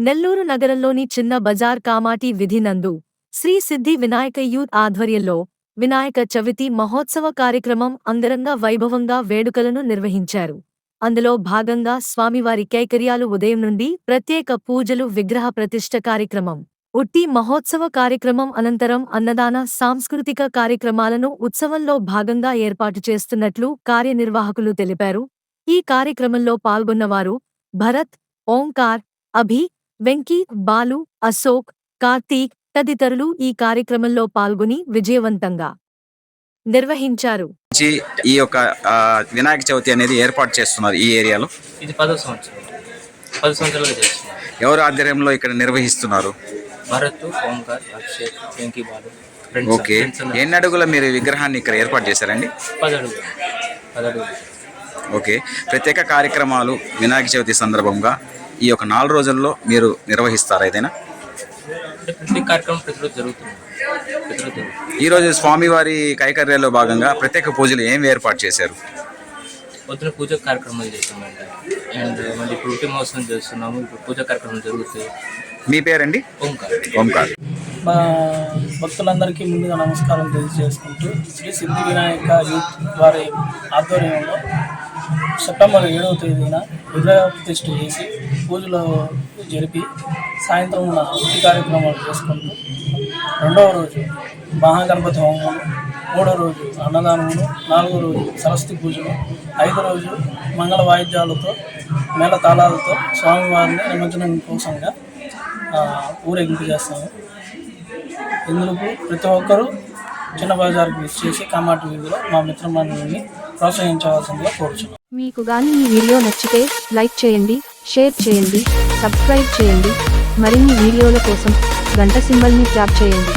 నెల్లూరు నగరంలోని చిన్న బజార్ కామాటి విధి నందు శ్రీ సిద్ధి వినాయక యూత్ ఆధ్వర్యంలో వినాయక చవితి మహోత్సవ కార్యక్రమం అంగరంగ వైభవంగా వేడుకలను నిర్వహించారు. అందులో భాగంగా స్వామివారి కైకర్యాలు ఉదయం నుండి ప్రత్యేక పూజలు, విగ్రహ ప్రతిష్ఠ కార్యక్రమం, ఉట్టి మహోత్సవ కార్యక్రమం అనంతరం అన్నదాన సాంస్కృతిక కార్యక్రమాలను ఉత్సవంలో భాగంగా ఏర్పాటు చేస్తున్నట్లు కార్యనిర్వాహకులు తెలిపారు. ఈ కార్యక్రమంలో పాల్గొన్నవారు భరత్, ఓంకార్, అభి, వెంకీ, బాలు, అశోక్, కార్తీక్ తదితరులు ఈ కార్యక్రమంలో పాల్గొని విజయవంతంగా నిర్వహించారు. ఈ యొక్క వినాయక చవితి అనేది ఏర్పాటు చేస్తున్నారు ఈ ఏరియాలో. ఇది 10వ సంవత్సరం, 10 సంవత్సరాలుగా చేస్తున్నారు. ఎవరు ఆధ్వర్యంలో ఇక్కడ నిర్వహిస్తున్నారు? భరత్, ఓంకార్, అభిషేక్, వెంకీ, బాలు. ఓకే, ఎన్ని అడుగుల మీరు విగ్రహాన్ని ఇక్కడ ఏర్పాటు చేశారండి? 10 అడుగులు. 10 అడుగులు. ఓకే, ప్రత్యేక కార్యక్రమాలు వినాయక చవితి సందర్భంగా ఈ యొక్క 4 రోజుల్లో మీరు నిర్వహిస్తారా ఏదైనా? ప్రతి కార్యక్రమం ప్రతిరోజు జరుగుతుంది. ఈరోజు స్వామివారి కైకర్యాల్లో భాగంగా ప్రత్యేక పూజలు ఏమి ఏర్పాటు చేశారు? పొద్దున పూజ కార్యక్రమాలు చేస్తామండి. అండ్ మళ్ళీ ఇప్పుడు ఉట్టి మహోత్సవం చేస్తున్నాము. ఇప్పుడు పూజా కార్యక్రమం జరుగుతాయి. మీ పేరండి? ఓంకార్. ఓంకార్. మా భక్తులందరికీ ముందుగా నమస్కారం తెలియజేసుకుంటూ శ్రీ సిద్ధి వినాయక యూత్ వారి ఆధ్వర్యంలో సెప్టెంబర్ 7వ తేదీన విగ్రహ ప్రతిష్ఠ చేసి పూజలు జరిపి సాయంత్రం ఉట్టి కార్యక్రమాలు చేసుకుంటూ 2వ రోజు మహాగణపతి హోమం, 3వ రోజు అన్నదానములు, 4వ రోజు సరస్వతి పూజలు, 5వ రోజు మంగళ వాయిద్యాలతో మేళ తాళాలతో స్వామివారిని నిమజ్జనం కోసంగా ఊరేగింపు చేస్తాము. ఇందులో ప్రతి ఒక్కరూ చిన్న బజార్కి విచ్చేసి కామాటి వీధిలో మా మిత్రమండలిని ప్రోత్సహించవలసిందిగా కోరుచున్నాం. మీకు గాని ఈ వీడియో నచ్చితే లైక్ చేయండి, షేర్ చేయండి, సబ్స్క్రైబ్ చేయండి. మరిన్ని వీడియోల కోసం గంట సింబల్ని ట్యాప్ చేయండి.